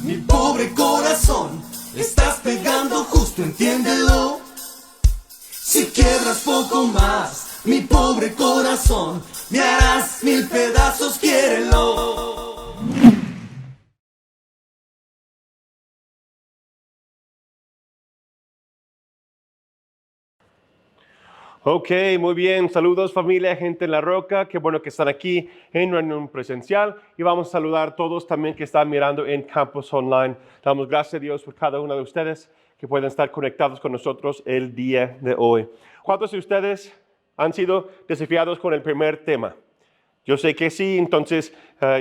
Mi pobre corazón, le estás pegando justo, entiéndelo. Si quiebras poco más, mi pobre corazón, me harás 1000 pedazos, quiérelo. Ok, muy bien. Saludos familia, gente en La Roca. Qué bueno que están aquí en reunión presencial. Y vamos a saludar a todos también que están mirando en Campus Online. Damos gracias a Dios por cada uno de ustedes que pueden estar conectados con nosotros el día de hoy. ¿Cuántos de ustedes han sido desafiados con el primer tema? Yo sé que sí, entonces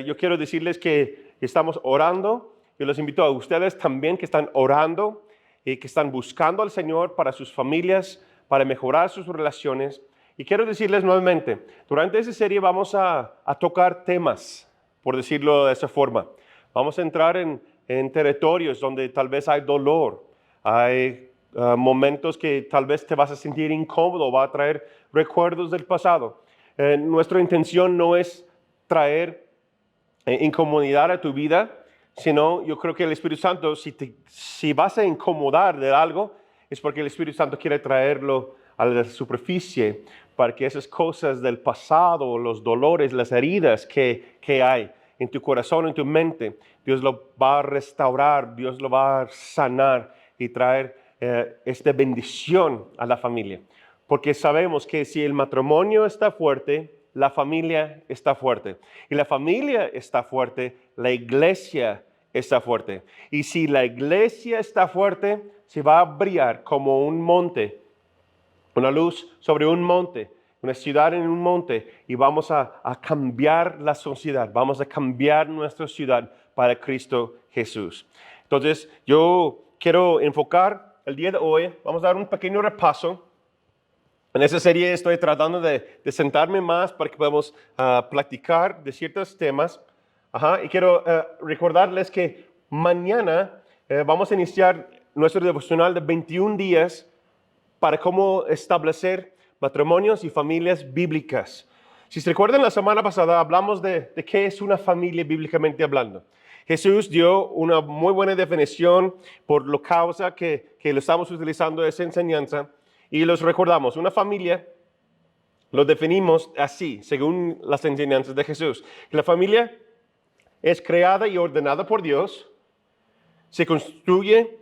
yo quiero decirles que estamos orando. Yo les invito a ustedes también que están orando y que están buscando al Señor para sus familias, para mejorar sus relaciones. Y quiero decirles nuevamente, durante esta serie vamos a tocar temas, por decirlo de esa forma. Vamos a entrar en territorios donde tal vez hay dolor, hay momentos que tal vez te vas a sentir incómodo, va a traer recuerdos del pasado. Nuestra intención no es traer incomodidad a tu vida, sino yo creo que el Espíritu Santo, si vas a incomodar de algo, es porque el Espíritu Santo quiere traerlo a la superficie para que esas cosas del pasado, los dolores, las heridas que hay en tu corazón, en tu mente, Dios lo va a restaurar, Dios lo va a sanar y traer esta bendición a la familia. Porque sabemos que si el matrimonio está fuerte, la familia está fuerte. Y la familia está fuerte, la iglesia está fuerte. Y si la iglesia está fuerte, se va a brillar como un monte, una luz sobre un monte, una ciudad en un monte, y vamos a cambiar la sociedad, vamos a cambiar nuestra ciudad para Cristo Jesús. Entonces, yo quiero enfocar el día de hoy, vamos a dar un pequeño repaso. En esa serie estoy tratando de sentarme más para que podamos platicar de ciertos temas. Y quiero recordarles que mañana vamos a iniciar nuestro devocional de 21 días para cómo establecer matrimonios y familias bíblicas. Si se recuerdan, la semana pasada hablamos de qué es una familia bíblicamente hablando. Jesús dio una muy buena definición por la causa que lo estamos utilizando esa enseñanza. Y los recordamos, una familia lo definimos así, según las enseñanzas de Jesús. La familia es creada y ordenada por Dios, se constituye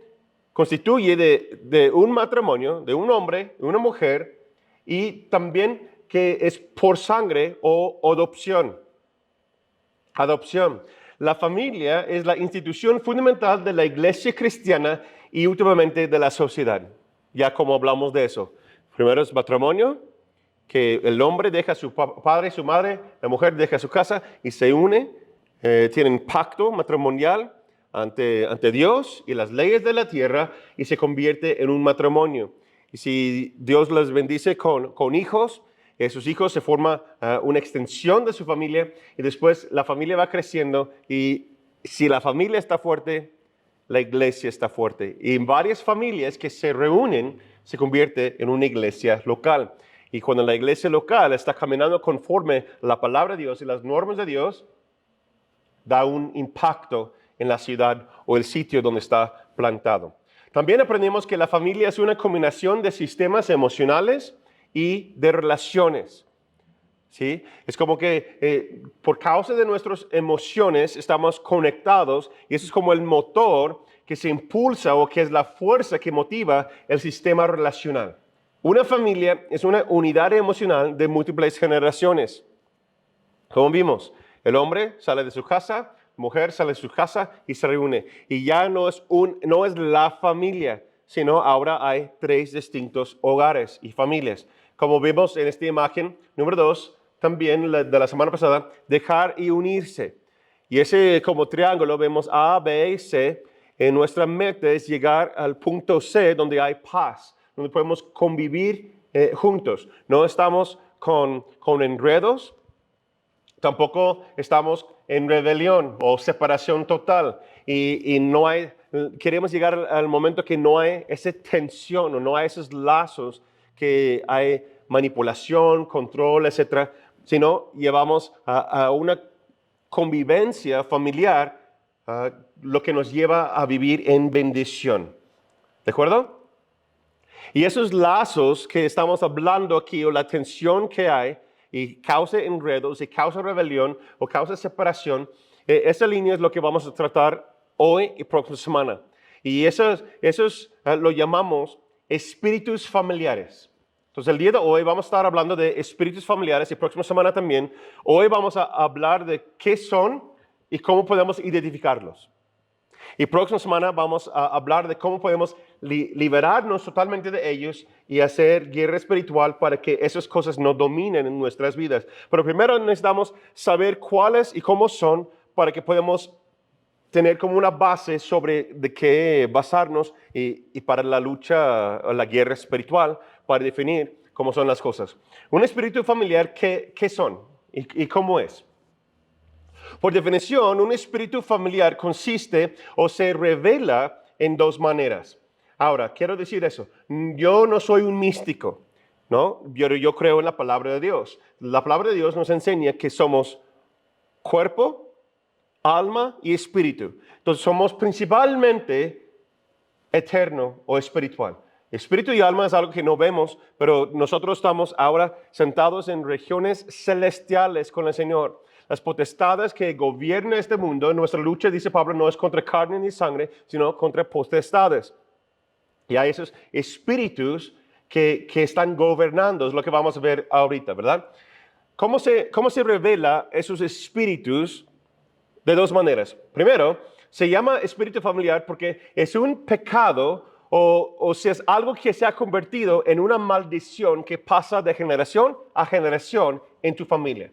de un matrimonio, de un hombre, de una mujer, y también que es por sangre o adopción. Adopción. La familia es la institución fundamental de la iglesia cristiana y últimamente de la sociedad. Ya como hablamos de eso. Primero es matrimonio, que el hombre deja a su padre y su madre, la mujer deja su casa y se une, tienen pacto matrimonial ante Dios y las leyes de la tierra y se convierte en un matrimonio. Y si Dios les bendice con hijos, sus hijos se forma una extensión de su familia y después la familia va creciendo y si la familia está fuerte, la iglesia está fuerte. Y en varias familias que se reúnen, se convierte en una iglesia local. Y cuando la iglesia local está caminando conforme la palabra de Dios y las normas de Dios, da un impacto en la ciudad o el sitio donde está plantado. También aprendimos que la familia es una combinación de sistemas emocionales y de relaciones. ¿Sí? Es como que por causa de nuestras emociones estamos conectados y eso es como el motor que se impulsa o que es la fuerza que motiva el sistema relacional. Una familia es una unidad emocional de múltiples generaciones. Como vimos, el hombre sale de su casa, la mujer sale de su casa y se reúne. Y ya no es la familia, sino ahora hay 3 distintos hogares y familias. Como vimos en esta imagen, número 2, también de la semana pasada, dejar y unirse. Y ese como triángulo vemos A, B y C. Nuestra meta es llegar al punto C donde hay paz, donde podemos convivir juntos. No estamos con enredos, tampoco estamos en rebelión o separación total. Y no hay, queremos llegar al momento que no hay esa tensión o no hay esos lazos que hay manipulación, control, etcétera, sino llevamos a una convivencia familiar lo que nos lleva a vivir en bendición. ¿De acuerdo? Y esos lazos que estamos hablando aquí, o la tensión que hay, y causa enredos, y causa rebelión, o causa separación, esa línea es lo que vamos a tratar hoy y próxima semana. Y esos lo llamamos espíritus familiares. Entonces, el día de hoy vamos a estar hablando de espíritus familiares y próxima semana también. Hoy vamos a hablar de qué son y cómo podemos identificarlos. Y próxima semana vamos a hablar de cómo podemos liberarnos totalmente de ellos y hacer guerra espiritual para que esas cosas no dominen en nuestras vidas. Pero primero necesitamos saber cuáles y cómo son para que podamos tener como una base sobre de qué basarnos y para la lucha o la guerra espiritual, para definir cómo son las cosas. Un espíritu familiar, ¿qué son y cómo es? Por definición, un espíritu familiar consiste o se revela en dos maneras. Ahora, quiero decir eso. Yo no soy un místico, ¿no? Yo creo en la palabra de Dios. La palabra de Dios nos enseña que somos cuerpo, alma y espíritu. Entonces, somos principalmente eterno o espiritual. Espíritu y alma es algo que no vemos, pero nosotros estamos ahora sentados en regiones celestiales con el Señor. Las potestades que gobiernan este mundo, nuestra lucha, dice Pablo, no es contra carne ni sangre, sino contra potestades. Y hay esos espíritus que están gobernando, es lo que vamos a ver ahorita, ¿verdad? ¿Cómo se revela esos espíritus? De dos maneras. Primero, se llama espíritu familiar porque es un pecado o si es algo que se ha convertido en una maldición que pasa de generación a generación en tu familia.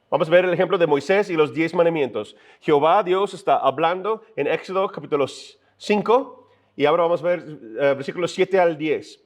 Vamos a ver el ejemplo de Moisés y los 10 mandamientos. Jehová Dios está hablando en Éxodo capítulo 5 y ahora vamos a ver versículos 7 al 10.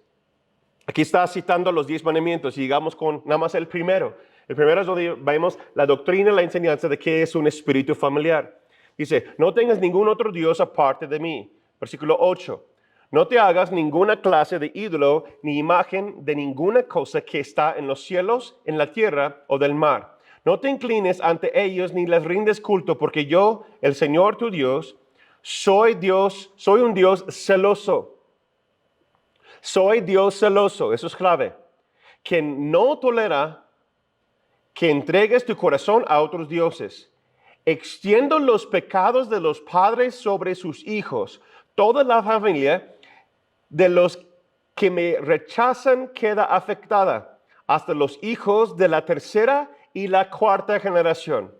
Aquí está citando los 10 mandamientos y llegamos con nada más el primero. El primero es donde vemos la doctrina y la enseñanza de qué es un espíritu familiar. Dice, no tengas ningún otro Dios aparte de mí. Versículo 8. No te hagas ninguna clase de ídolo ni imagen de ninguna cosa que está en los cielos, en la tierra o del mar. No te inclines ante ellos ni les rindes culto, porque yo, el Señor tu Dios, soy un Dios celoso. Soy Dios celoso, eso es clave. Que no tolera que entregues tu corazón a otros dioses. Extiendo los pecados de los padres sobre sus hijos. Toda la familia de los que me rechazan queda afectada, hasta los hijos de la tercera y la cuarta generación.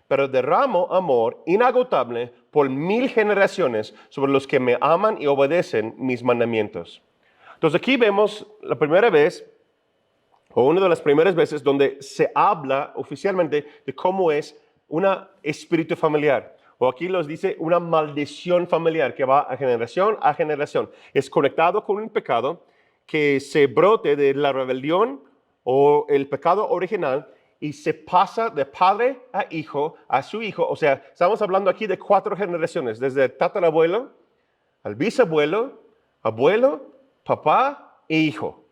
Pero derramo amor inagotable por 1000 generaciones sobre los que me aman y obedecen mis mandamientos. Entonces aquí vemos la primera vez, o una de las primeras veces donde se habla oficialmente de cómo es un espíritu familiar. O aquí los dice una maldición familiar que va a generación a generación. Es conectado con un pecado que se brote de la rebelión o el pecado original y se pasa de padre a su hijo. O sea, estamos hablando aquí de 4 generaciones, desde el tatarabuelo al bisabuelo, abuelo, papá e hijo.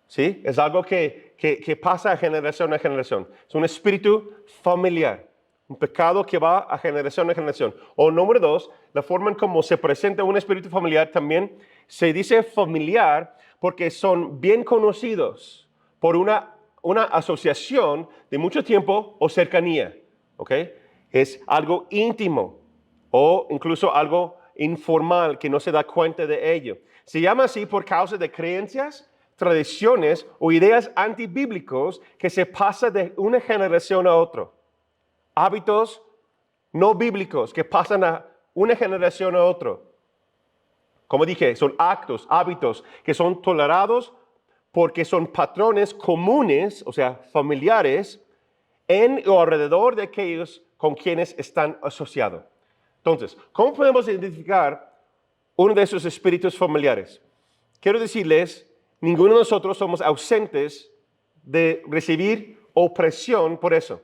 ¿Sí? Es algo que pasa de generación a generación. Es un espíritu familiar, un pecado que va a generación. O número 2, la forma en cómo se presenta un espíritu familiar también se dice familiar porque son bien conocidos por una asociación de mucho tiempo o cercanía. ¿Ok? Es algo íntimo o incluso algo informal que no se da cuenta de ello. Se llama así por causa de creencias, tradiciones o ideas antibíblicos que se pasa de una generación a otra. Hábitos no bíblicos que pasan a una generación a otra. Como dije, son actos, hábitos que son tolerados porque son patrones comunes, o sea, familiares, en o alrededor de aquellos con quienes están asociados. Entonces, ¿cómo podemos identificar uno de esos espíritus familiares? Quiero decirles, ninguno de nosotros somos ausentes de recibir opresión por eso.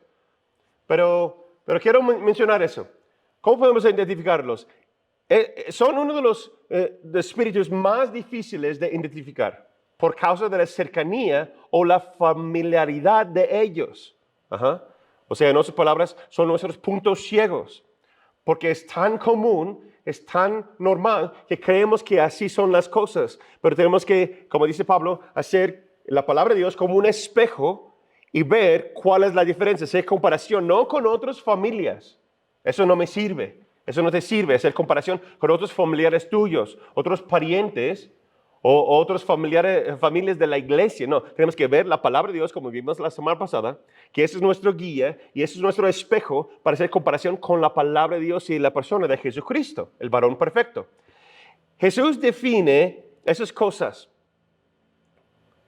Pero quiero mencionar eso. ¿Cómo podemos identificarlos? Son uno de los espíritus más difíciles de identificar por causa de la cercanía o la familiaridad de ellos. O sea, en otras palabras, son nuestros puntos ciegos. porque es tan común, es tan normal que creemos que así son las cosas. Pero tenemos que, como dice Pablo, hacer la palabra de Dios como un espejo y ver cuál es la diferencia, hacer comparación, no con otras familias. Eso no me sirve, eso no te sirve, hacer comparación con otros familiares tuyos, otros parientes o otros familias de la iglesia. No, tenemos que ver la palabra de Dios como vimos la semana pasada, que ese es nuestro guía y ese es nuestro espejo para hacer comparación con la palabra de Dios y la persona de Jesucristo, el varón perfecto. Jesús define esas cosas,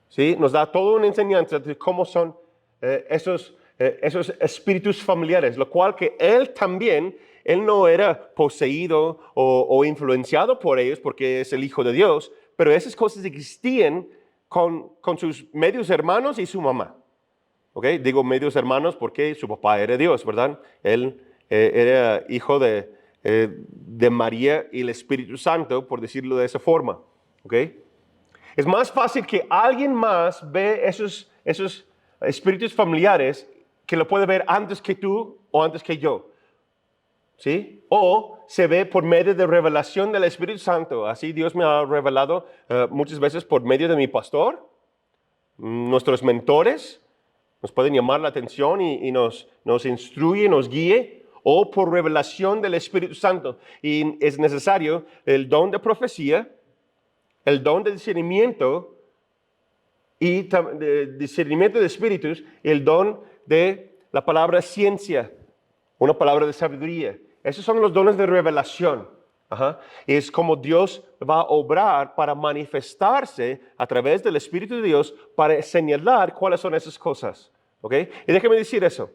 ¿sí? Nos da toda una enseñanza de cómo son esos espíritus familiares, lo cual que él también, él no era poseído o influenciado por ellos porque es el Hijo de Dios, pero esas cosas existían con sus medios hermanos y su mamá. ¿Okay? Digo medios hermanos porque su papá era Dios, ¿verdad? Él era hijo de María y el Espíritu Santo, por decirlo de esa forma. ¿Okay? Es más fácil que alguien más ve esos espíritus familiares que lo puede ver antes que tú o antes que yo. ¿Sí? O se ve por medio de revelación del Espíritu Santo. Así Dios me ha revelado muchas veces por medio de mi pastor, nuestros mentores, nos pueden llamar la atención y nos instruye, nos guíe, o por revelación del Espíritu Santo. Y es necesario el don de profecía, el don de discernimiento y de discernimiento de espíritus, y el don de la palabra ciencia, una palabra de sabiduría. Esos son los dones de revelación. Es como Dios va a obrar para manifestarse a través del Espíritu de Dios para señalar cuáles son esas cosas. ¿Okay? Y déjeme decir eso,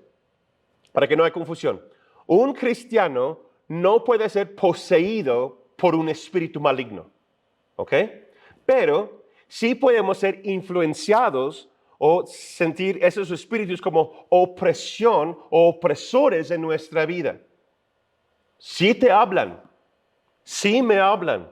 para que no haya confusión. Un cristiano no puede ser poseído por un espíritu maligno. ¿Okay? Pero sí podemos ser influenciados o sentir esos espíritus como opresión o opresores en nuestra vida. Sí te hablan, sí me hablan,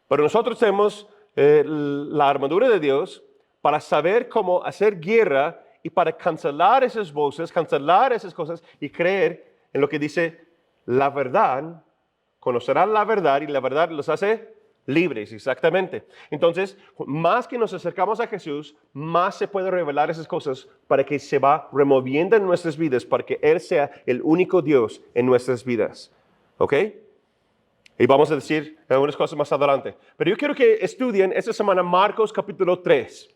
pero nosotros tenemos la armadura de Dios para saber cómo hacer guerra y para cancelar esas voces, cancelar esas cosas y creer en lo que dice la verdad. Conocerán la verdad y la verdad los hace libres, exactamente. Entonces, más que nos acercamos a Jesús, más se puede revelar esas cosas para que se va removiendo en nuestras vidas, para que Él sea el único Dios en nuestras vidas. ¿Ok? Y vamos a decir unas cosas más adelante. Pero yo quiero que estudien esta semana Marcos capítulo 3.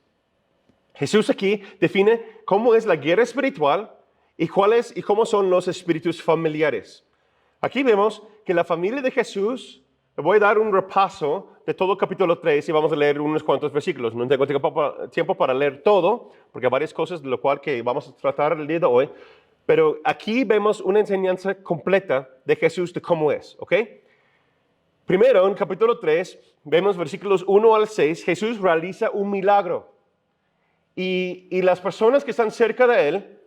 Jesús aquí define cómo es la guerra espiritual y cómo son los espíritus familiares. Aquí vemos que la familia de Jesús, voy a dar un repaso de todo el capítulo 3 y vamos a leer unos cuantos versículos. No tengo tiempo para leer todo, porque hay varias cosas de lo cual que vamos a tratar el día de hoy. Pero aquí vemos una enseñanza completa de Jesús de cómo es, ¿ok? Primero, en capítulo 3, vemos versículos 1 al 6, Jesús realiza un milagro. Y las personas que están cerca de Él,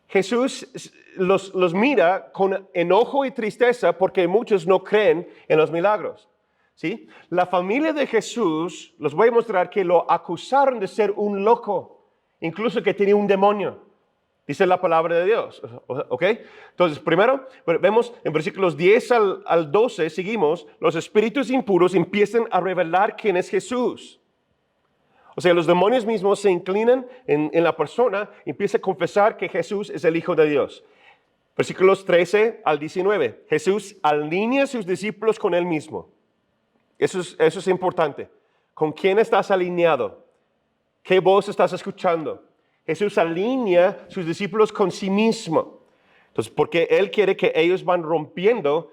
Jesús los mira con enojo y tristeza porque muchos no creen en los milagros. ¿Sí? La familia de Jesús, los voy a mostrar que lo acusaron de ser un loco, incluso que tenía un demonio. Dice la palabra de Dios. ¿Ok? Entonces, primero, vemos en versículos 10 al 12, seguimos, los espíritus impuros empiezan a revelar quién es Jesús. O sea, los demonios mismos se inclinan en la persona y empiezan a confesar que Jesús es el Hijo de Dios. Versículos 13 al 19. Jesús alinea a sus discípulos con Él mismo. Eso es importante. ¿Con quién estás alineado? ¿Qué voz estás escuchando? Jesús alinea a sus discípulos con sí mismo. Entonces, porque Él quiere que ellos van rompiendo,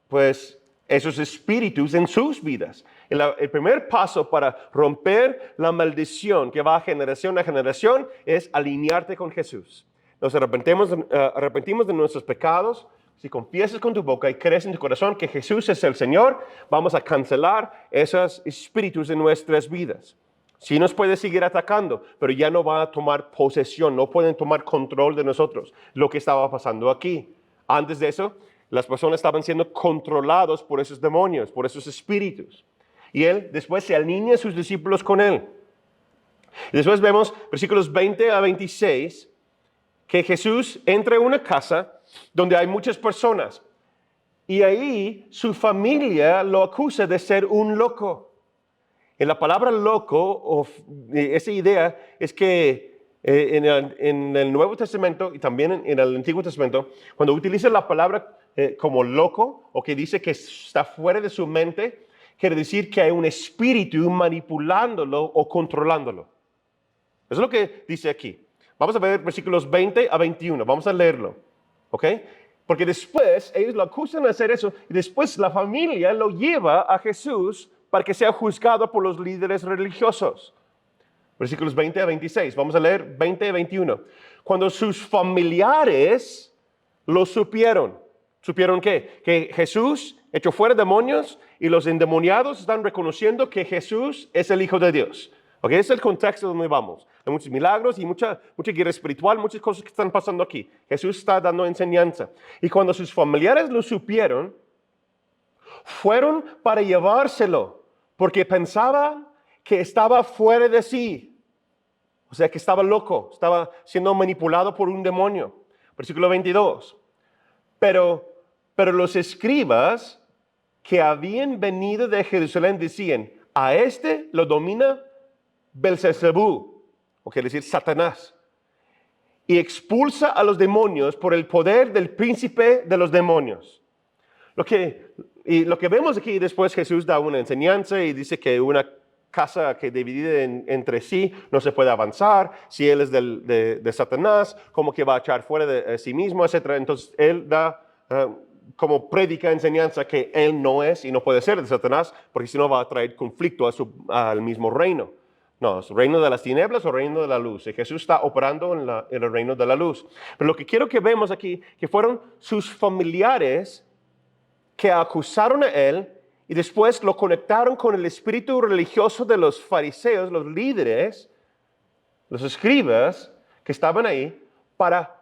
pues, esos espíritus en sus vidas. El primer paso para romper la maldición que va generación a generación es alinearte con Jesús. Nos arrepentimos de nuestros pecados. Si confiesas con tu boca y crees en tu corazón que Jesús es el Señor, vamos a cancelar esos espíritus en nuestras vidas. Sí nos puede seguir atacando, pero ya no va a tomar posesión, no pueden tomar control de nosotros. Lo que estaba pasando aquí. Antes de eso, las personas estaban siendo controlados por esos demonios, por esos espíritus. Y Él después se alinea a sus discípulos con Él. Y después vemos versículos 20 a 26, que Jesús entra en una casa donde hay muchas personas. Y ahí su familia lo acusa de ser un loco. En la palabra loco, esa idea es que en el Nuevo Testamento y también en el Antiguo Testamento, cuando utiliza la palabra como loco o que dice que está fuera de su mente, quiere decir que hay un espíritu manipulándolo o controlándolo. Eso es lo que dice aquí. Vamos a ver versículos 20 a 21. Vamos a leerlo. ¿Ok? Porque después ellos lo acusan de hacer eso y después la familia lo lleva a Jesús para que sea juzgado por los líderes religiosos. Versículos 20 a 26. Vamos a leer 20 a 21. Cuando sus familiares lo supieron. ¿Supieron qué? Que Jesús echó fuera demonios y los endemoniados están reconociendo que Jesús es el Hijo de Dios. Okay, ese es el contexto donde vamos. Hay muchos milagros y mucha guerra espiritual, muchas cosas que están pasando aquí. Jesús está dando enseñanza. Y cuando sus familiares lo supieron, fueron para llevárselo, porque pensaban que estaba fuera de sí. O sea, que estaba loco, estaba siendo manipulado por un demonio. Versículo 22. Pero los escribas que habían venido de Jerusalén decían, a este lo domina Belzebú, o quiere decir Satanás, y expulsa a los demonios por el poder del príncipe de los demonios. Lo que vemos aquí después, Jesús da una enseñanza y dice que una casa que dividida entre sí no se puede avanzar, si él es de Satanás, como que va a echar fuera de sí mismo, etc. Entonces él da como predica enseñanza que él no es y no puede ser de Satanás, porque si no va a traer conflicto al mismo reino. No, es reino de las tinieblas o reino de la luz. Y Jesús está operando en el reino de la luz. Pero lo que quiero que vemos aquí, que fueron sus familiares que acusaron a él y después lo conectaron con el espíritu religioso de los fariseos, los líderes, los escribas que estaban ahí, para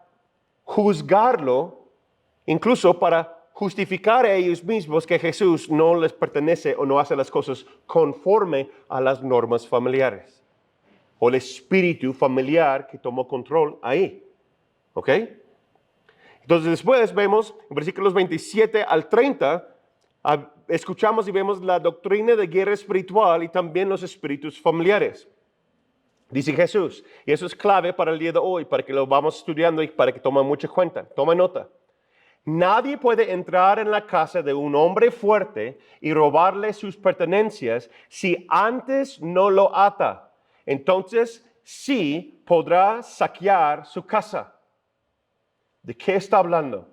juzgarlo, incluso para justificar a ellos mismos que Jesús no les pertenece o no hace las cosas conforme a las normas familiares. O el espíritu familiar que tomó control ahí. ¿Ok? Entonces después vemos en versículos 27 al 30, escuchamos y vemos la doctrina de guerra espiritual y también los espíritus familiares. Dice Jesús, y eso es clave para el día de hoy, para que lo vamos estudiando y para que tomen mucha cuenta. Toma nota. Nadie puede entrar en la casa de un hombre fuerte y robarle sus pertenencias si antes no lo ata. Entonces sí podrá saquear su casa. ¿De qué está hablando?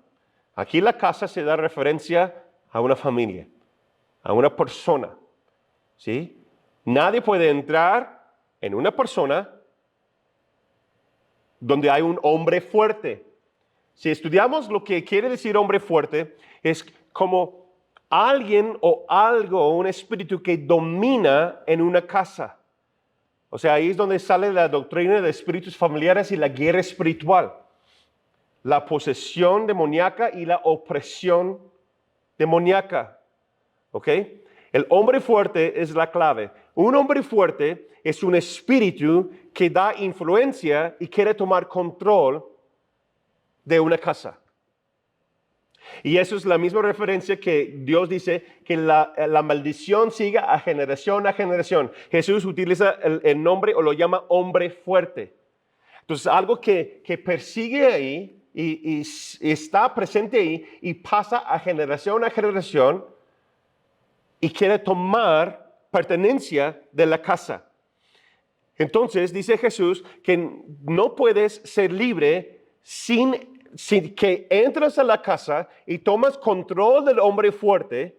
Aquí la casa se da referencia a una familia, a una persona. ¿Sí? Nadie puede entrar en una persona donde hay un hombre fuerte. Si estudiamos lo que quiere decir hombre fuerte, es como alguien o algo, un espíritu que domina en una casa. O sea, ahí es donde sale la doctrina de espíritus familiares y la guerra espiritual. La posesión demoníaca y la opresión demoníaca. ¿Ok? El hombre fuerte es la clave. Un hombre fuerte es un espíritu que da influencia y quiere tomar control de una casa. Y eso es la misma referencia que Dios dice que la maldición siga a generación. Jesús utiliza el nombre o lo llama hombre fuerte. Entonces algo que persigue ahí y está presente ahí y pasa a generación y quiere tomar pertenencia de la casa. Entonces dice Jesús que no puedes ser libre sin que entres a la casa y tomas control del hombre fuerte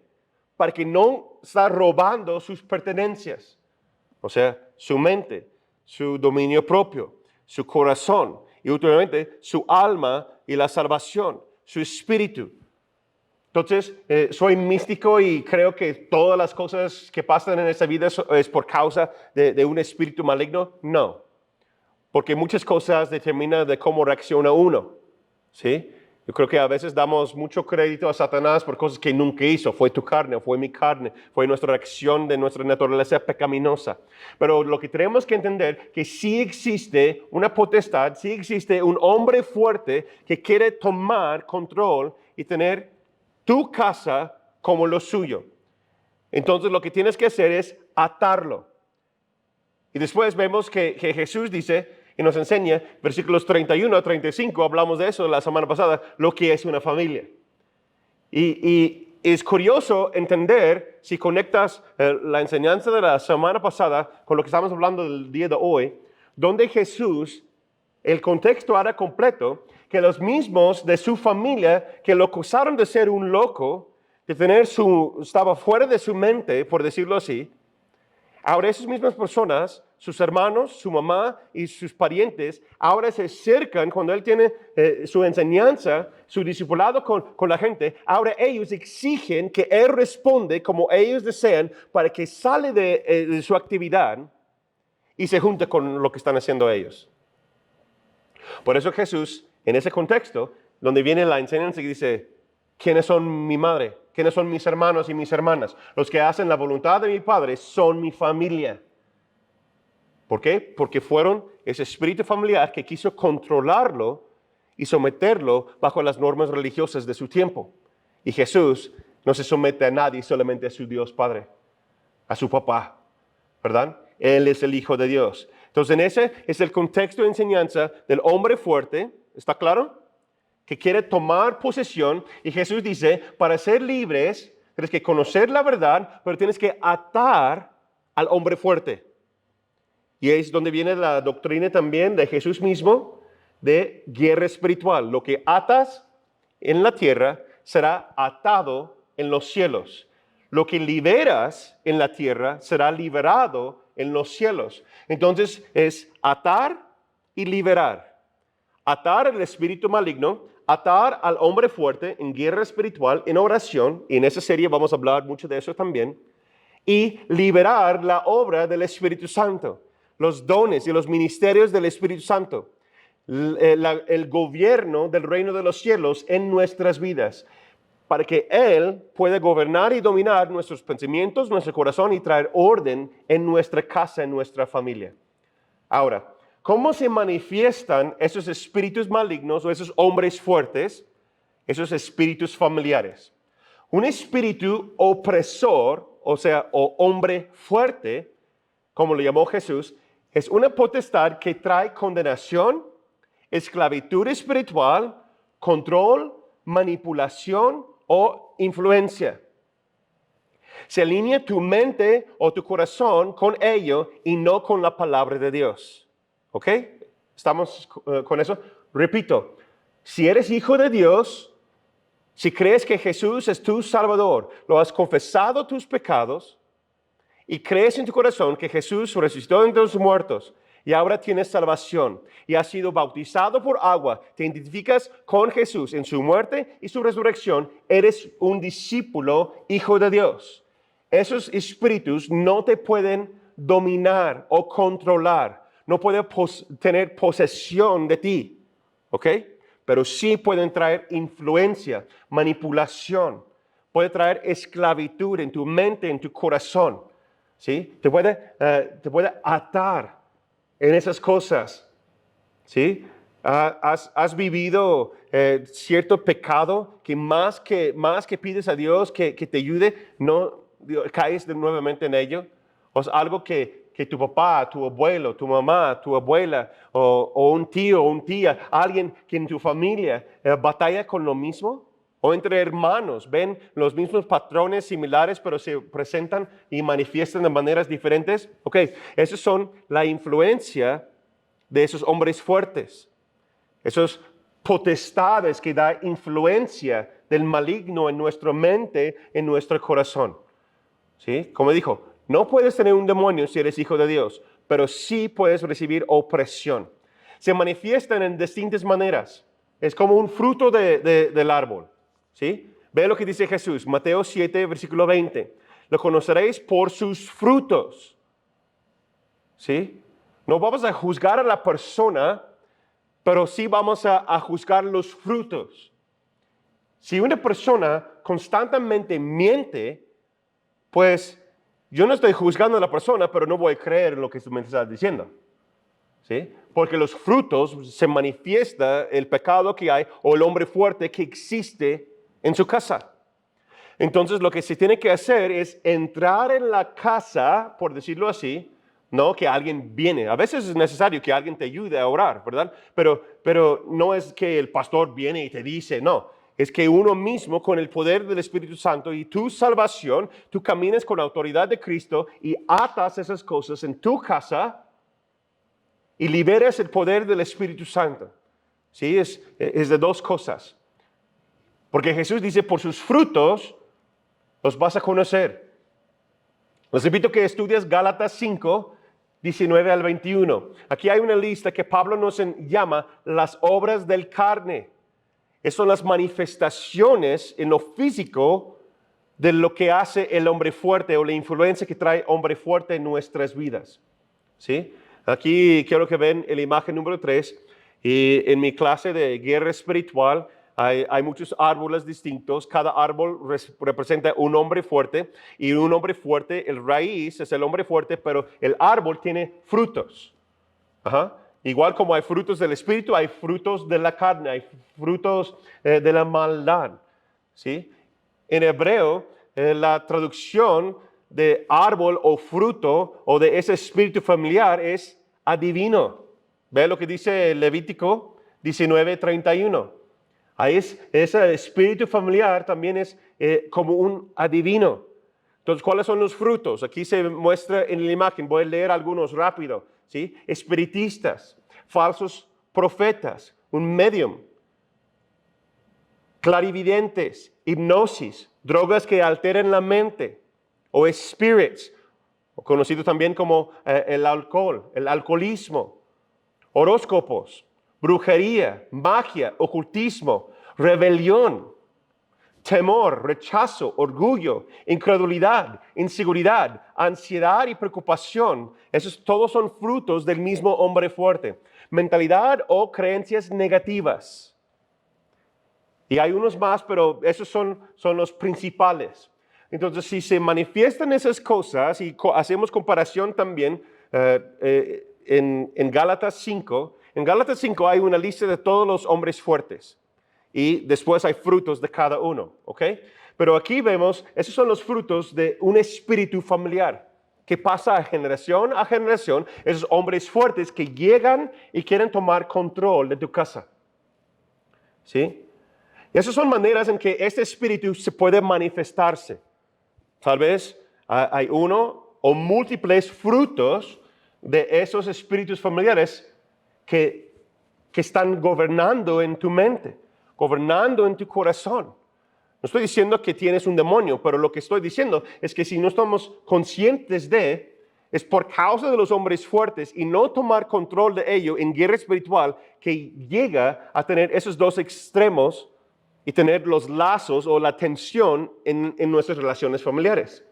para que no está robando sus pertenencias. O sea, su mente, su dominio propio, su corazón y últimamente su alma y la salvación, su espíritu. Entonces, soy místico y creo que todas las cosas que pasan en esta vida es por causa de un espíritu maligno. No, porque muchas cosas determinan de cómo reacciona uno. ¿Sí? Yo creo que a veces damos mucho crédito a Satanás por cosas que nunca hizo. Fue tu carne, fue mi carne, fue nuestra reacción de nuestra naturaleza pecaminosa. Pero lo que tenemos que entender es que sí existe una potestad, sí existe un hombre fuerte que quiere tomar control y tener tu casa como lo suyo. Entonces lo que tienes que hacer es atarlo. Y después vemos que Jesús dice y nos enseña, versículos 31 a 35, hablamos de eso la semana pasada, lo que es una familia. Y es curioso entender, si conectas la enseñanza de la semana pasada con lo que estamos hablando del día de hoy, donde Jesús, el contexto era completo, que los mismos de su familia que lo acusaron de ser un loco, de estaba fuera de su mente, por decirlo así, ahora esas mismas personas, sus hermanos, su mamá y sus parientes, ahora se acercan cuando él tiene su enseñanza, su discipulado con la gente, ahora ellos exigen que él responde como ellos desean para que sale de su actividad y se junte con lo que están haciendo ellos. Por eso Jesús, en ese contexto, donde viene la enseñanza y dice, ¿quiénes son mi madre? ¿Quiénes son mis hermanos y mis hermanas? Los que hacen la voluntad de mi Padre son mi familia. ¿Por qué? Porque fueron ese espíritu familiar que quiso controlarlo y someterlo bajo las normas religiosas de su tiempo. Y Jesús no se somete a nadie, solamente a su Dios Padre, a su papá, ¿verdad? Él es el Hijo de Dios. Entonces, en ese es el contexto de enseñanza del hombre fuerte, ¿está claro? Que quiere tomar posesión, y Jesús dice, para ser libres, tienes que conocer la verdad, pero tienes que atar al hombre fuerte. Y es donde viene la doctrina también de Jesús mismo, de guerra espiritual. Lo que atas en la tierra será atado en los cielos. Lo que liberas en la tierra será liberado en los cielos. Entonces es atar y liberar. Atar el espíritu maligno, atar al hombre fuerte en guerra espiritual, en oración, y en esa serie vamos a hablar mucho de eso también, y liberar la obra del Espíritu Santo, los dones y los ministerios del Espíritu Santo, el gobierno del reino de los cielos en nuestras vidas, para que Él pueda gobernar y dominar nuestros pensamientos, nuestro corazón y traer orden en nuestra casa, en nuestra familia. Ahora, ¿cómo se manifiestan esos espíritus malignos o esos hombres fuertes, esos espíritus familiares? Un espíritu opresor, o hombre fuerte, como lo llamó Jesús, es una potestad que trae condenación, esclavitud espiritual, control, manipulación o influencia. Se alinea tu mente o tu corazón con ello y no con la palabra de Dios. ¿Ok? ¿Estamos con eso? Repito, si eres hijo de Dios, si crees que Jesús es tu Salvador, lo has confesado tus pecados y crees en tu corazón que Jesús resucitó entre los muertos y ahora tienes salvación y has sido bautizado por agua, te identificas con Jesús en su muerte y su resurrección, eres un discípulo, hijo de Dios. Esos espíritus no te pueden dominar o controlar, no pueden tener posesión de ti, ¿ok? Pero sí pueden traer influencia, manipulación, puede traer esclavitud en tu mente, en tu corazón, ¿sí? Te puede atar en esas cosas, ¿sí? Has vivido cierto pecado que más que pides a Dios que te ayude, no caes nuevamente en ello. O sea, algo que tu papá, tu abuelo, tu mamá, tu abuela, o un tío o una tía, alguien que en tu familia batalla con lo mismo, o entre hermanos, ven los mismos patrones similares, pero se presentan y manifiestan de maneras diferentes. Ok, esas son la influencia de esos hombres fuertes, esos potestades que da influencia del maligno en nuestra mente, en nuestro corazón. ¿Sí? Como dijo, no puedes tener un demonio si eres hijo de Dios, pero sí puedes recibir opresión. Se manifiestan en distintas maneras. Es como un fruto del árbol. ¿Sí? Ve lo que dice Jesús, Mateo 7, versículo 20. Lo conoceréis por sus frutos. ¿Sí? No vamos a juzgar a la persona, pero sí vamos a juzgar los frutos. Si una persona constantemente miente, pues yo no estoy juzgando a la persona, pero no voy a creer en lo que tú me estás diciendo. ¿Sí? Porque los frutos se manifiesta el pecado que hay o el hombre fuerte que existe en su casa. Entonces lo que se tiene que hacer es entrar en la casa, por decirlo así, no que alguien viene. A veces es necesario que alguien te ayude a orar, ¿verdad? Pero no es que el pastor viene y te dice, no. Es que uno mismo con el poder del Espíritu Santo y tu salvación, tú camines con la autoridad de Cristo y atas esas cosas en tu casa y liberas el poder del Espíritu Santo. ¿Sí? Es de dos cosas. Porque Jesús dice, por sus frutos los vas a conocer. Les repito que estudias Gálatas 5, 19 al 21. Aquí hay una lista que Pablo nos llama las obras del carne. Esas son las manifestaciones en lo físico de lo que hace el hombre fuerte o la influencia que trae hombre fuerte en nuestras vidas. ¿Sí? Aquí quiero que vean la imagen número 3. Y en mi clase de guerra espiritual hay muchos árboles distintos. Cada árbol representa un hombre fuerte. Y un hombre fuerte, el raíz es el hombre fuerte, pero el árbol tiene frutos. Ajá. Igual como hay frutos del Espíritu, hay frutos de la carne, hay frutos de la maldad. ¿Sí? En hebreo, la traducción de árbol o fruto o de ese espíritu familiar es adivino. ¿Ve lo que dice Levítico 19:31? Ahí ese espíritu familiar también es como un adivino. Entonces, ¿cuáles son los frutos? Aquí se muestra en la imagen, voy a leer algunos rápido. ¿Sí? Espiritistas, falsos profetas, un medium, clarividentes, hipnosis, drogas que alteran la mente, o spirits, conocido también como el alcohol, el alcoholismo, horóscopos, brujería, magia, ocultismo, rebelión, temor, rechazo, orgullo, incredulidad, inseguridad, ansiedad y preocupación. Esos todos son frutos del mismo hombre fuerte. Mentalidad o creencias negativas. Y hay unos más, pero esos son los principales. Entonces, si se manifiestan esas cosas y hacemos comparación también en Gálatas 5, en Gálatas 5 hay una lista de todos los hombres fuertes. Y después hay frutos de cada uno, ¿ok? Pero aquí vemos, esos son los frutos de un espíritu familiar que pasa a generación, esos hombres fuertes que llegan y quieren tomar control de tu casa, ¿sí? Y esas son maneras en que este espíritu se puede manifestarse. Tal vez hay uno o múltiples frutos de esos espíritus familiares que están gobernando en tu mente, gobernando en tu corazón. No estoy diciendo que tienes un demonio, pero lo que estoy diciendo es que si no estamos conscientes es por causa de los hombres fuertes y no tomar control de ello en guerra espiritual que llega a tener esos dos extremos y tener los lazos o la tensión en nuestras relaciones familiares.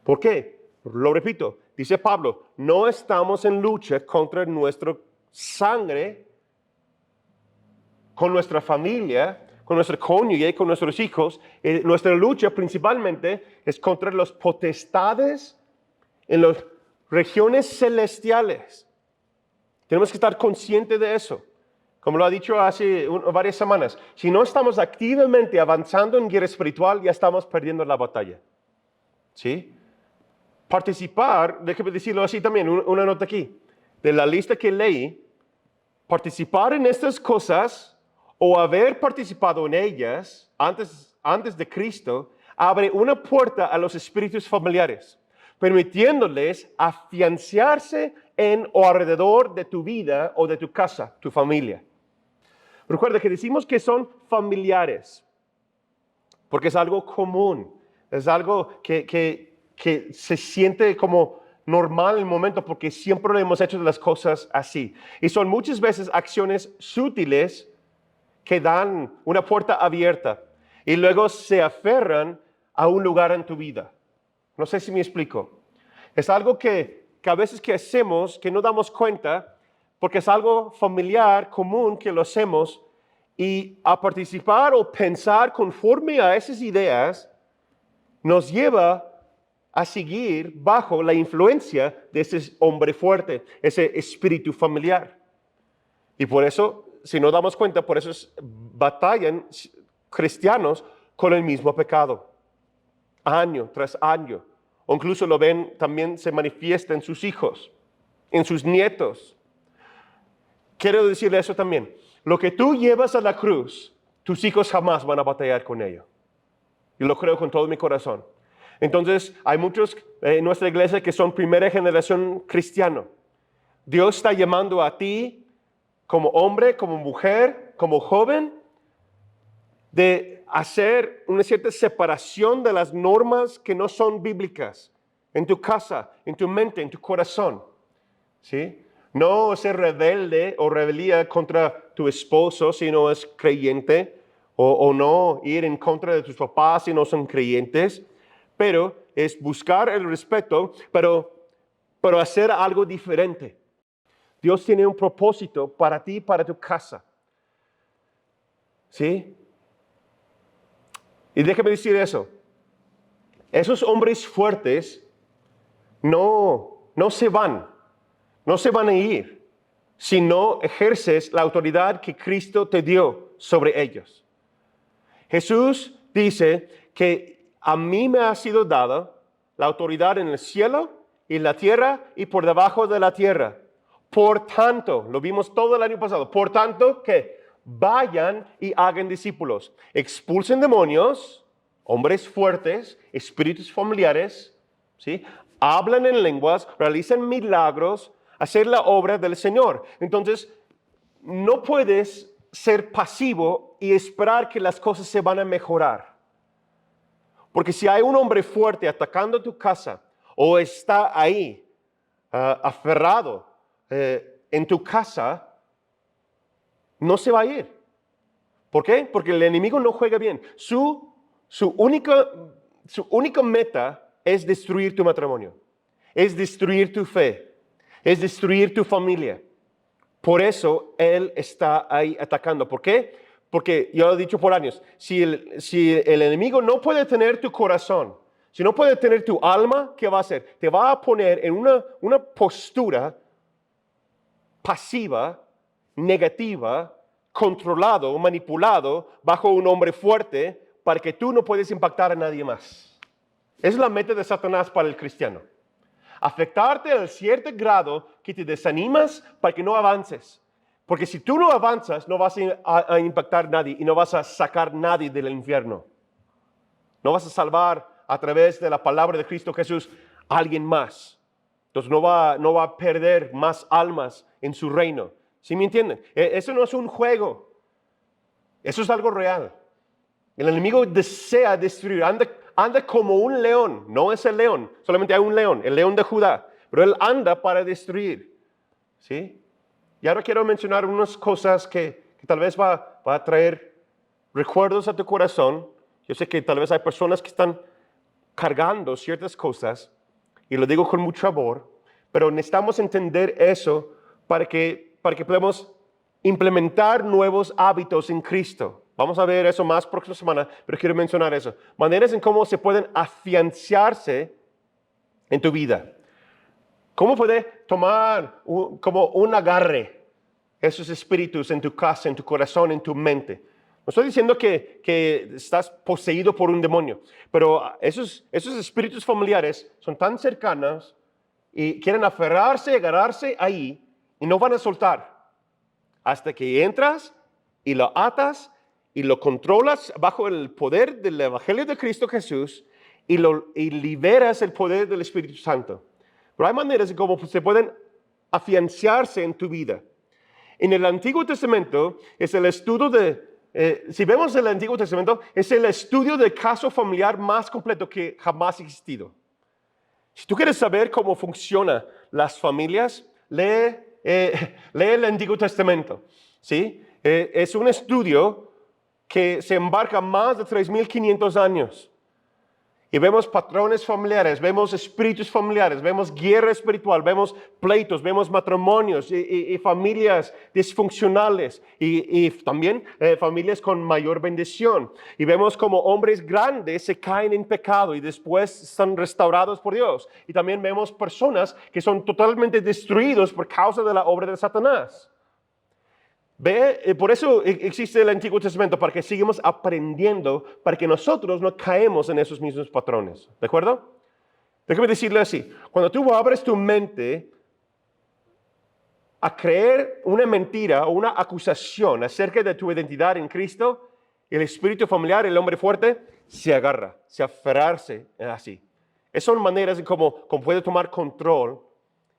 ¿Por qué? Lo repito, dice Pablo, no estamos en lucha contra nuestra sangre, con nuestra familia, con nuestro cónyuge, con nuestros hijos. Nuestra lucha principalmente es contra las potestades en las regiones celestiales. Tenemos que estar conscientes de eso. Como lo ha dicho hace varias semanas, si no estamos activamente avanzando en guerra espiritual, ya estamos perdiendo la batalla. ¿Sí? Participar, déjeme decirlo así también, una nota aquí, de la lista que leí, participar en estas cosas o haber participado en ellas antes de Cristo, abre una puerta a los espíritus familiares, permitiéndoles afianzarse en o alrededor de tu vida o de tu casa, tu familia. Recuerda que decimos que son familiares, porque es algo común, es algo que se siente como normal en el momento porque siempre hemos hecho las cosas así. Y son muchas veces acciones sutiles que dan una puerta abierta y luego se aferran a un lugar en tu vida. No sé si me explico. Es algo que a veces que hacemos que no damos cuenta porque es algo familiar, común que lo hacemos y a participar o pensar conforme a esas ideas nos lleva a seguir bajo la influencia de ese hombre fuerte, ese espíritu familiar. Y por eso, si no damos cuenta, por eso batallan cristianos con el mismo pecado. año tras año. O incluso lo ven, también se manifiesta en sus hijos, en sus nietos. Quiero decirle eso también. Lo que tú llevas a la cruz, tus hijos jamás van a batallar con ello. Y lo creo con todo mi corazón. Entonces, hay muchos en nuestra iglesia que son primera generación cristiano. Dios está llamando a ti como hombre, como mujer, como joven, de hacer una cierta separación de las normas que no son bíblicas en tu casa, en tu mente, en tu corazón. ¿Sí? No ser rebelde o rebeldía contra tu esposo si no es creyente, o no ir en contra de tus papás si no son creyentes, pero es buscar el respeto, pero hacer algo diferente. Dios tiene un propósito para ti, para tu casa. ¿Sí? Y déjame decir eso. Esos hombres fuertes no se van a ir si no ejerces la autoridad que Cristo te dio sobre ellos. Jesús dice que a mí me ha sido dada la autoridad en el cielo y en la tierra y por debajo de la tierra. Por tanto, lo vimos todo el año pasado, por tanto que vayan y hagan discípulos, expulsen demonios, hombres fuertes, espíritus familiares, ¿sí? Hablan en lenguas, realizan milagros, hacer la obra del Señor. Entonces, no puedes ser pasivo y esperar que las cosas se van a mejorar. Porque si hay un hombre fuerte atacando tu casa o está ahí aferrado en tu casa, no se va a ir. ¿Por qué? Porque el enemigo no juega bien. Su única meta es destruir tu matrimonio, es destruir tu fe, es destruir tu familia. Por eso Él está ahí atacando. ¿Por qué? Porque yo lo he dicho por años, si el enemigo no puede tener tu corazón, si no puede tener tu alma, ¿qué va a hacer? Te va a poner en una postura pasiva, negativa, controlado, manipulado, bajo un hombre fuerte, para que tú no puedes impactar a nadie más. Es la meta de Satanás para el cristiano. Afectarte a cierto grado que te desanimas para que no avances. Porque si tú no avanzas, no vas a impactar a nadie y no vas a sacar a nadie del infierno. No vas a salvar a través de la palabra de Cristo Jesús a alguien más. Entonces no va a perder más almas en su reino. ¿Sí me entienden? Eso no es un juego. Eso es algo real. El enemigo desea destruir. Anda como un león. No es el león. Solamente hay un león. El león de Judá. Pero él anda para destruir. ¿Sí? Y ahora quiero mencionar unas cosas que tal vez va a traer recuerdos a tu corazón. Yo sé que tal vez hay personas que están cargando ciertas cosas. Y lo digo con mucho amor. Pero necesitamos entender eso para que podamos implementar nuevos hábitos en Cristo. Vamos a ver eso más próxima semana, pero quiero mencionar eso. Maneras en cómo se pueden afianzarse en tu vida. ¿Cómo puede tomar como un agarre esos espíritus en tu casa, en tu corazón, en tu mente? No estoy diciendo que estás poseído por un demonio, pero esos espíritus familiares son tan cercanos y quieren aferrarse, agarrarse ahí y no van a soltar hasta que entras y lo atas y lo controlas bajo el poder del Evangelio de Cristo Jesús y liberas el poder del Espíritu Santo. Pero hay maneras en cómo se pueden afianzarse en tu vida. En el Antiguo Testamento es el estudio si vemos el Antiguo Testamento, es el estudio del caso familiar más completo que jamás ha existido. Si tú quieres saber cómo funcionan las familias, lee el Antiguo Testamento. ¿Sí? Es un estudio que se embarca más de 3,500 años. Y vemos patrones familiares, vemos espíritus familiares, vemos guerra espiritual, vemos pleitos, vemos matrimonios y familias disfuncionales y también familias con mayor bendición. Y vemos como hombres grandes se caen en pecado y después son restaurados por Dios. Y también vemos personas que son totalmente destruidos por causa de la obra de Satanás. Ve, por eso existe el Antiguo Testamento, para que sigamos aprendiendo, para que nosotros no caemos en esos mismos patrones. ¿De acuerdo? Déjame decirle así, cuando tú abres tu mente a creer una mentira o una acusación acerca de tu identidad en Cristo, el espíritu familiar, el hombre fuerte, se agarra, se aferrarse así. Esas son maneras en cómo puede tomar control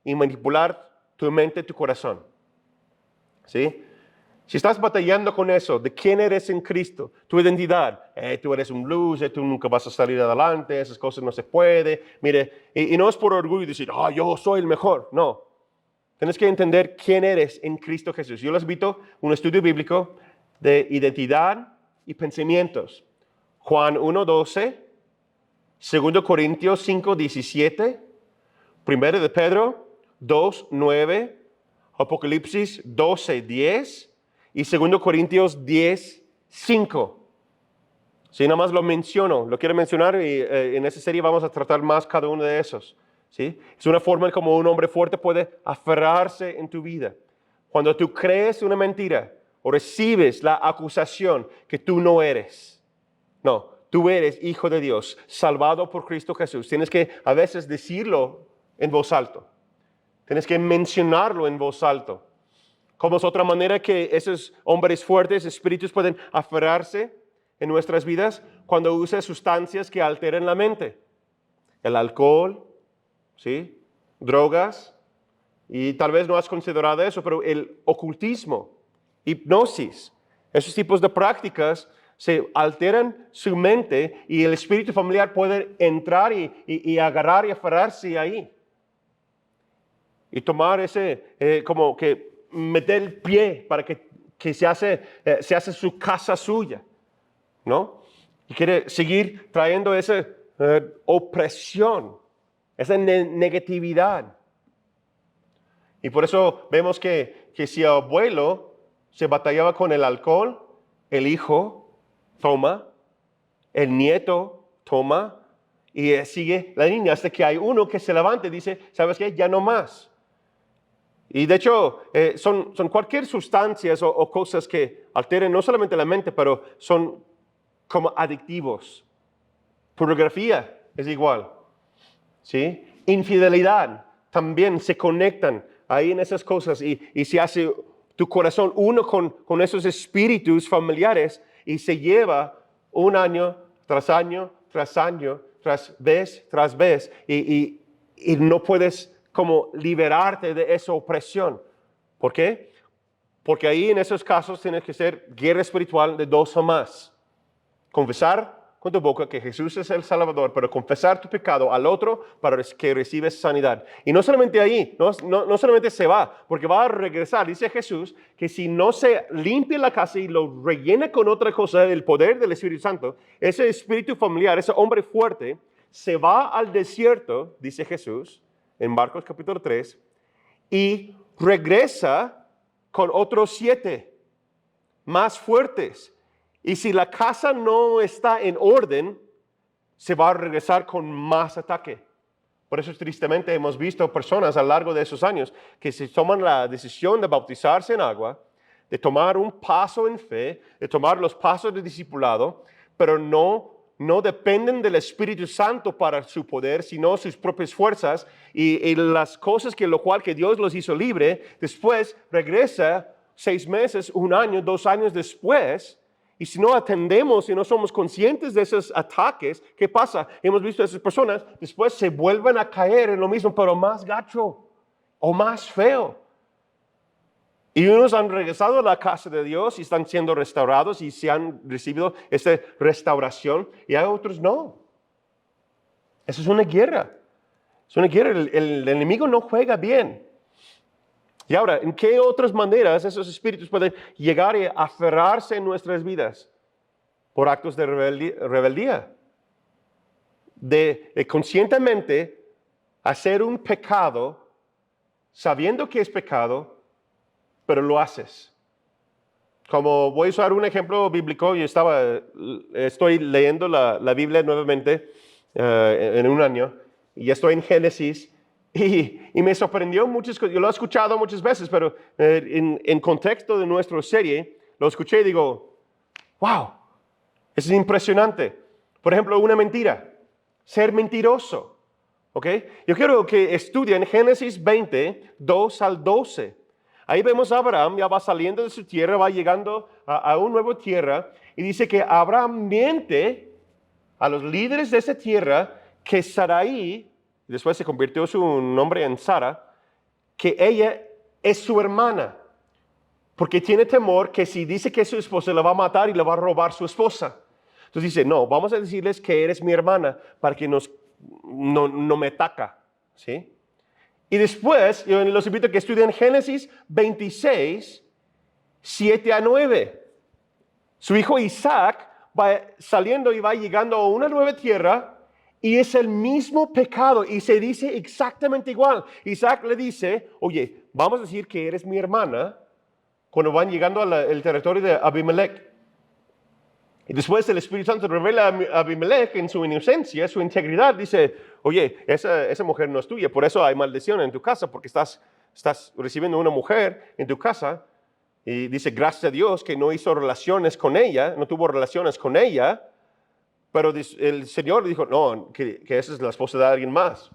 y manipular tu mente, tu corazón. ¿Sí? Si estás batallando con eso, de quién eres en Cristo, tu identidad, tú eres un loser, tú nunca vas a salir adelante, esas cosas no se puede. Mire, y no es por orgullo decir, yo soy el mejor. No. Tienes que entender quién eres en Cristo Jesús. Yo les invito a un estudio bíblico de identidad y pensamientos. Juan 1:12, 2 Corintios 5:17, 1 de Pedro 2:9, Apocalipsis 12:10 y 2 Corintios 10:5. Si nada más lo menciono, lo quiero mencionar y en esta serie vamos a tratar más cada uno de esos. ¿Sí? Es una forma en como un hombre fuerte puede aferrarse en tu vida. Cuando tú crees una mentira o recibes la acusación que tú no eres. No, tú eres hijo de Dios, salvado por Cristo Jesús. Tienes que a veces decirlo en voz alta. Tienes que mencionarlo en voz alta. Como es otra manera que esos hombres fuertes, espíritus pueden aferrarse en nuestras vidas cuando usan sustancias que alteran la mente. El alcohol, ¿sí? Drogas, y tal vez no has considerado eso, pero el ocultismo, hipnosis, esos tipos de prácticas se alteran su mente y el espíritu familiar puede entrar y agarrar y aferrarse ahí. Y tomar ese, como que meter el pie para que se hace su casa suya, ¿no? Y quiere seguir trayendo esa opresión, esa negatividad. Y por eso vemos que si el abuelo se batallaba con el alcohol, el hijo toma, el nieto toma, y sigue la línea hasta que hay uno que se levanta y dice, ¿sabes qué? Ya no más. Y de hecho, son cualquier sustancias o cosas que alteren no solamente la mente, pero son como adictivos. Pornografía es igual. ¿Sí? Infidelidad también se conectan ahí en esas cosas y se hace tu corazón uno con esos espíritus familiares y se lleva un año tras año, tras vez y no puedes como liberarte de esa opresión. ¿Por qué? Porque ahí en esos casos tienes que ser guerra espiritual de 2 o más. Confesar con tu boca que Jesús es el Salvador, pero confesar tu pecado al otro para que recibes sanidad. Y no solamente ahí, no solamente se va, porque va a regresar. Dice Jesús que si no se limpia la casa y lo rellena con otra cosa, el poder del Espíritu Santo, ese espíritu familiar, ese hombre fuerte, se va al desierto, dice Jesús, en Marcos capítulo 3, y regresa con otros 7 más fuertes. Y si la casa no está en orden, se va a regresar con más ataque. Por eso tristemente hemos visto personas a lo largo de esos años que se toman la decisión de bautizarse en agua, de tomar un paso en fe, de tomar los pasos de discipulado, pero no dependen del Espíritu Santo para su poder, sino sus propias fuerzas y las cosas que Dios los hizo libre. Después regresa 6 meses, 1 año, 2 años después. Y si no atendemos y no somos conscientes de esos ataques, ¿qué pasa? Hemos visto a esas personas, después se vuelven a caer en lo mismo, pero más gacho o más feo. Y unos han regresado a la casa de Dios y están siendo restaurados y se han recibido esa restauración, y hay otros no. Eso es una guerra. Es una guerra. El enemigo no juega bien. Y ahora, ¿en qué otras maneras esos espíritus pueden llegar a aferrarse en nuestras vidas? Por actos de rebeldía. De conscientemente hacer un pecado, sabiendo que es pecado, pero lo haces. Como voy a usar un ejemplo bíblico, estoy leyendo la Biblia nuevamente en un año, y estoy en Génesis, Y me sorprendió muchas cosas. Yo lo he escuchado muchas veces, pero en contexto de nuestra serie, lo escuché y digo, wow, eso es impresionante. Por ejemplo, una mentira, ser mentiroso. ¿Ok? Yo quiero que estudien Génesis 20, 2 al 12. Ahí vemos a Abraham, ya va saliendo de su tierra, va llegando a una nueva tierra, y dice que Abraham miente a los líderes de esa tierra que Sarai, después se convirtió su nombre en Sara, que ella es su hermana, porque tiene temor que si dice que es su esposa, la va a matar y le va a robar su esposa. Entonces dice, no, vamos a decirles que eres mi hermana para que no me ataca, ¿sí? Y después, yo los invito a que estudien Génesis 26, 7 a 9. Su hijo Isaac va saliendo y va llegando a una nueva tierra y es el mismo pecado y se dice exactamente igual. Isaac le dice, oye, vamos a decir que eres mi hermana cuando van llegando al territorio de Abimelech. Y después el Espíritu Santo revela a Abimelech en su inocencia, su integridad, dice, oye, esa mujer no es tuya, por eso hay maldición en tu casa, porque estás recibiendo una mujer en tu casa. Y dice, gracias a Dios que no hizo relaciones con ella, no tuvo relaciones con ella, pero el Señor dijo, no, que esa es la esposa de alguien más.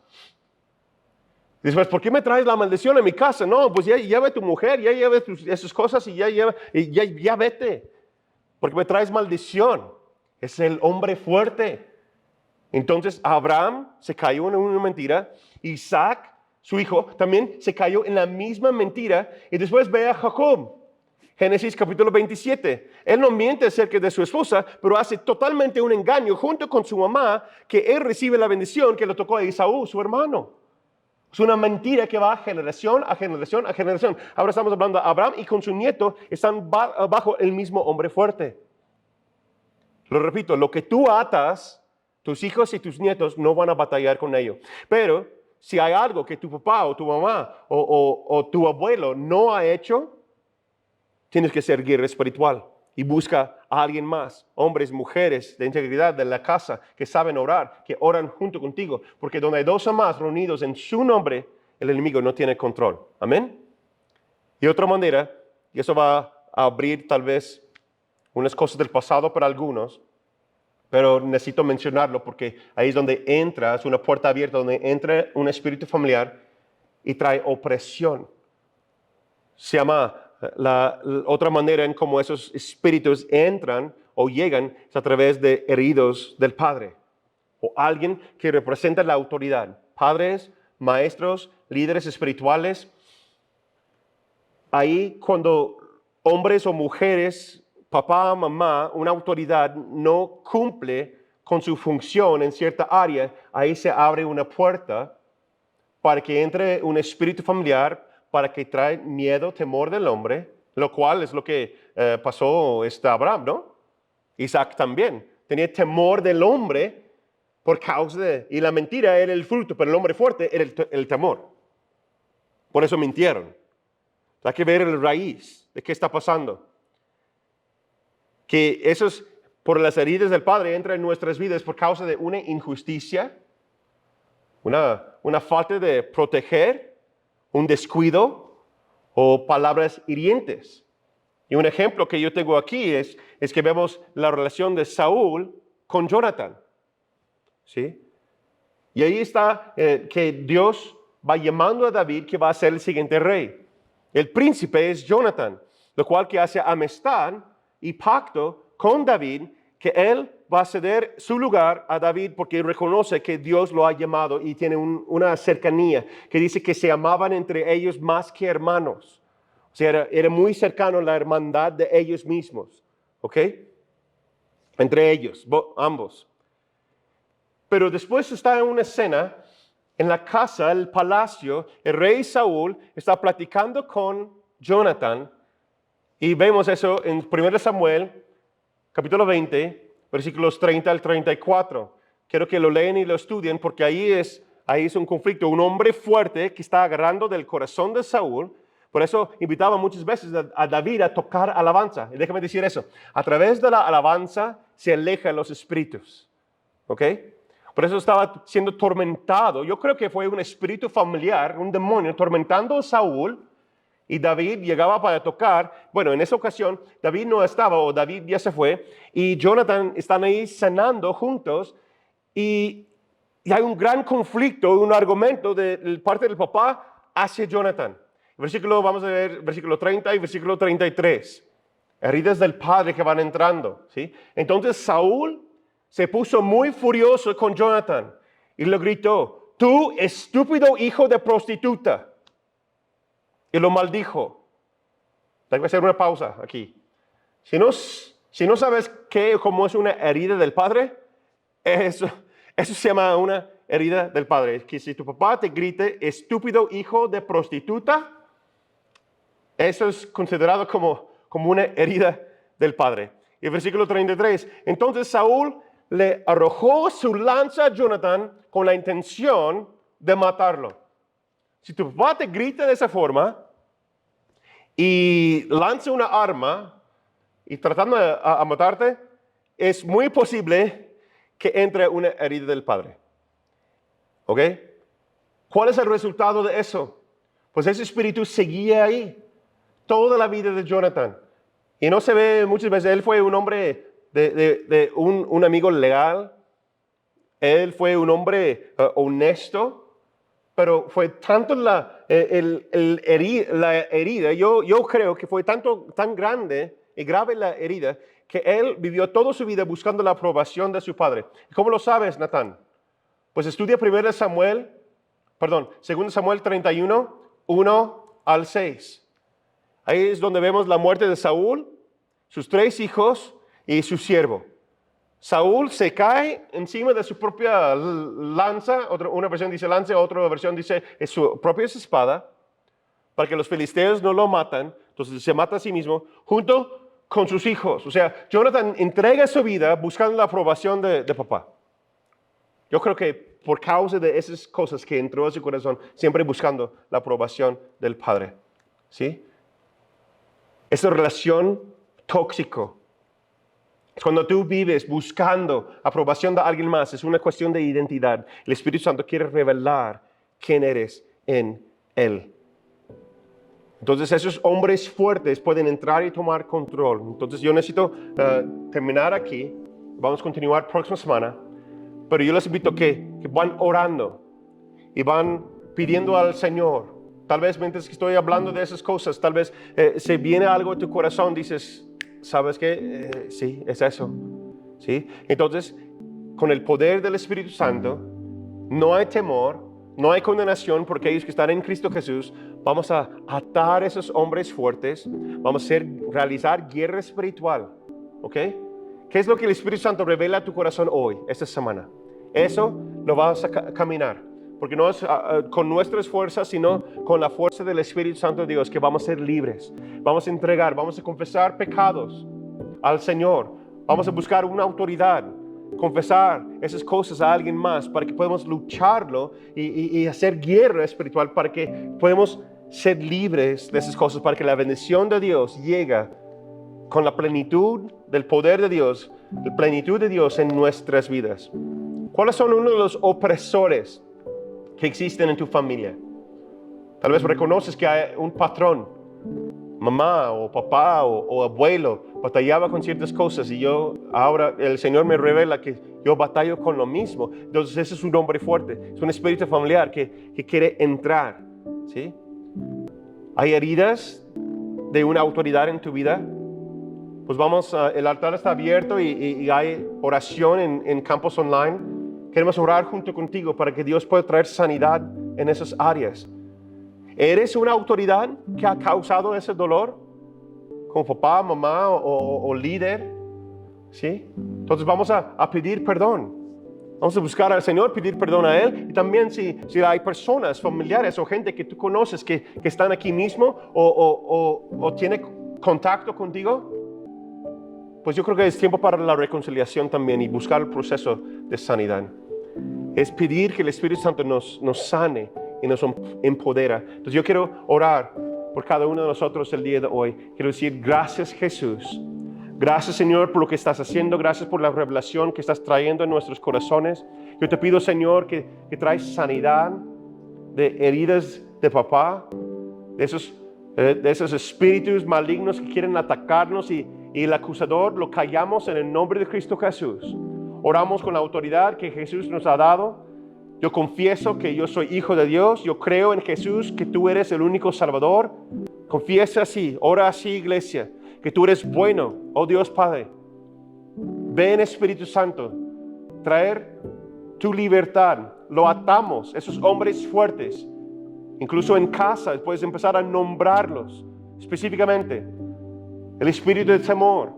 Después, ¿por qué me traes la maldición a mi casa? No, pues ya ve tu mujer, ya lleve esas cosas y ya vete. Porque me traes maldición. Es el hombre fuerte. Entonces Abraham se cayó en una mentira. Isaac, su hijo, también se cayó en la misma mentira. Y después ve a Jacob. Génesis capítulo 27. Él no miente acerca de su esposa, pero hace totalmente un engaño junto con su mamá, que él recibe la bendición que le tocó a Esaú, su hermano. Es una mentira que va generación a generación a generación. Ahora estamos hablando de Abraham y con su nieto están bajo el mismo hombre fuerte. Lo repito, lo que tú atas, tus hijos y tus nietos no van a batallar con ello. Pero si hay algo que tu papá o tu mamá o tu abuelo no ha hecho, tienes que ser guerrero espiritual y busca a alguien más, hombres, mujeres de integridad de la casa que saben orar, que oran junto contigo, porque donde hay dos o más reunidos en su nombre, el enemigo no tiene control. Amén. Y otra manera, y eso va a abrir tal vez unas cosas del pasado para algunos, pero necesito mencionarlo porque ahí es donde entra, es una puerta abierta donde entra un espíritu familiar y trae opresión. Se llama la otra manera en cómo esos espíritus entran o llegan es a través de heridos del padre o alguien que representa la autoridad. Padres, maestros, líderes espirituales. Ahí cuando hombres o mujeres, papá, mamá, una autoridad no cumple con su función en cierta área, ahí se abre una puerta para que entre un espíritu familiar para que trae miedo, temor del hombre, lo cual es lo que pasó a Abraham, ¿no? Isaac también tenía temor del hombre por causa y la mentira era el fruto, pero el hombre fuerte era el temor. Por eso mintieron. Hay que ver la raíz de qué está pasando. Que esos, por las heridas del Padre, entran en nuestras vidas por causa de una injusticia, una falta de proteger, un descuido o palabras hirientes. Y un ejemplo que yo tengo aquí es que vemos la relación de Saúl con Jonathan. ¿Sí? Y ahí está que Dios va llamando a David que va a ser el siguiente rey. El príncipe es Jonathan, lo cual que hace amistad y pacto con David, que él va a ceder su lugar a David porque reconoce que Dios lo ha llamado y tiene una cercanía, que dice que se amaban entre ellos más que hermanos. O sea, era muy cercano la hermandad de ellos mismos, ¿ok? Entre ellos, ambos. Pero después está en una escena en la casa, el palacio, el rey Saúl está platicando con Jonathan y vemos eso en 1 Samuel, capítulo 20, versículos 30 al 34. Quiero que lo lean y lo estudien porque ahí es un conflicto, un hombre fuerte que está agarrando del corazón de Saúl. Por eso invitaba muchas veces a David a tocar alabanza. Y déjame decir eso, a través de la alabanza se alejan los espíritus. ¿Ok? Por eso estaba siendo tormentado. Yo creo que fue un espíritu familiar, un demonio, tormentando a Saúl. Y David llegaba para tocar. Bueno, en esa ocasión David no estaba, o David ya se fue. Y Jonathan están ahí cenando juntos. Y hay un gran conflicto, un argumento de parte del papá hacia Jonathan. Vamos a ver versículo 30 y versículo 33. Heridas del padre que van entrando, ¿sí? Entonces Saúl se puso muy furioso con Jonathan y le gritó: tú estúpido hijo de prostituta. Y lo maldijo. Tengo que hacer una pausa aquí. Si no sabes cómo es una herida del padre, eso se llama una herida del padre. Que si tu papá te grite estúpido hijo de prostituta, eso es considerado como una herida del padre. Y el versículo 33. Entonces Saúl le arrojó su lanza a Jonathan con la intención de matarlo. Si tu papá te grita de esa forma y lanza una arma y tratando a matarte, es muy posible que entre una herida del padre. ¿Ok? ¿Cuál es el resultado de eso? Pues ese espíritu seguía ahí toda la vida de Jonathan. Y no se ve muchas veces. Él fue un hombre de un amigo legal. Él fue un hombre honesto. Pero fue tanto la herida, yo creo que fue tan grande y grave la herida, que él vivió toda su vida buscando la aprobación de su padre. ¿Cómo lo sabes, Natán? Pues estudia 2 Samuel 31, 1 al 6. Ahí es donde vemos la muerte de Saúl, sus 3 hijos y su siervo. Saúl se cae encima de su propia lanza, una versión dice lanza, otra versión dice es su propia espada, para que los filisteos no lo matan. Entonces se mata a sí mismo junto con sus hijos. O sea, Jonathan entrega su vida buscando la aprobación de papá. Yo creo que por causa de esas cosas que entró a su corazón, siempre buscando la aprobación del padre. ¿Sí? Esa relación tóxica. Cuando tú vives buscando aprobación de alguien más, es una cuestión de identidad. El Espíritu Santo quiere revelar quién eres en Él. Entonces esos hombres fuertes pueden entrar y tomar control. Entonces yo necesito terminar aquí. Vamos a continuar próxima semana. Pero yo les invito a que van orando y van pidiendo al Señor. Tal vez mientras que estoy hablando de esas cosas, tal vez se viene algo a tu corazón, dices, ¿sabes qué? Sí, es eso. ¿Sí? Entonces, con el poder del Espíritu Santo, no hay temor, no hay condenación por aquellos que están en Cristo Jesús. Vamos a atar a esos hombres fuertes. Vamos a realizar guerra espiritual. ¿Ok? ¿Qué es lo que el Espíritu Santo revela a tu corazón hoy, esta semana? Eso lo vas a caminar. Porque no es con nuestras fuerzas, sino con la fuerza del Espíritu Santo de Dios que vamos a ser libres. Vamos a entregar, vamos a confesar pecados al Señor. Vamos a buscar una autoridad, confesar esas cosas a alguien más para que podamos lucharlo y hacer guerra espiritual para que podamos ser libres de esas cosas, para que la bendición de Dios llegue con la plenitud del poder de Dios, la plenitud de Dios en nuestras vidas. ¿Cuáles son uno de los opresores que existen en tu familia? Tal vez reconoces que hay un patrón, mamá o papá o abuelo batallaba con ciertas cosas y ahora el Señor me revela que yo batallo con lo mismo. Entonces ese es un hombre fuerte, es un espíritu familiar que quiere entrar. ¿Sí? ¿Hay heridas de una autoridad en tu vida? Pues el altar está abierto y hay oración en Campos Online. Queremos orar junto contigo para que Dios pueda traer sanidad en esas áreas. ¿Eres una autoridad que ha causado ese dolor? Como papá, mamá o líder. ¿Sí? Entonces vamos a pedir perdón. Vamos a buscar al Señor, pedir perdón a Él. Y también si hay personas, familiares o gente que tú conoces que están aquí mismo o tiene contacto contigo, pues yo creo que es tiempo para la reconciliación también y buscar el proceso de sanidad. Es pedir que el Espíritu Santo nos sane y nos empodera. Entonces yo quiero orar por cada uno de nosotros el día de hoy. Quiero decir gracias Jesús. Gracias, Señor, por lo que estás haciendo. Gracias por la revelación que estás trayendo en nuestros corazones. Yo te pido, Señor, que traes sanidad de heridas de papá, de esos espíritus malignos que quieren atacarnos y el acusador lo callamos en el nombre de Cristo Jesús. Oramos con la autoridad que Jesús nos ha dado. Yo confieso que yo soy hijo de Dios. Yo creo en Jesús, que tú eres el único Salvador. Confiesa así, ora así, iglesia, que tú eres bueno, oh Dios Padre. Ven, Espíritu Santo, traer tu libertad. Lo atamos, esos hombres fuertes. Incluso en casa puedes empezar a nombrarlos específicamente. El espíritu de temor,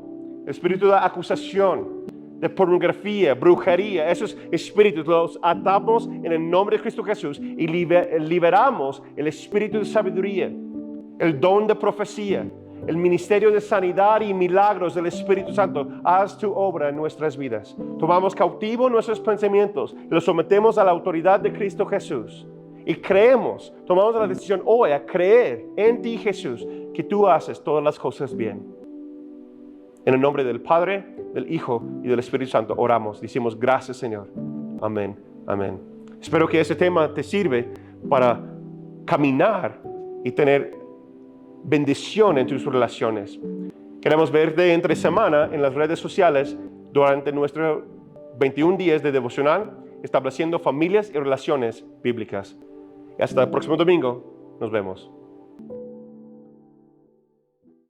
el espíritu de acusación, de pornografía, brujería, esos espíritus los atamos en el nombre de Cristo Jesús y liberamos el espíritu de sabiduría, el don de profecía, el ministerio de sanidad y milagros del Espíritu Santo. Haz tu obra en nuestras vidas. Tomamos cautivo nuestros pensamientos y los sometemos a la autoridad de Cristo Jesús. Y creemos, tomamos la decisión hoy a creer en ti, Jesús, que tú haces todas las cosas bien. En el nombre del Padre, del Hijo y del Espíritu Santo oramos. Decimos gracias, Señor. Amén. Amén. Espero que este tema te sirve para caminar y tener bendición en tus relaciones. Queremos verte entre semana en las redes sociales durante nuestros 21 días de devocional, estableciendo familias y relaciones bíblicas. Y hasta el próximo domingo. Nos vemos.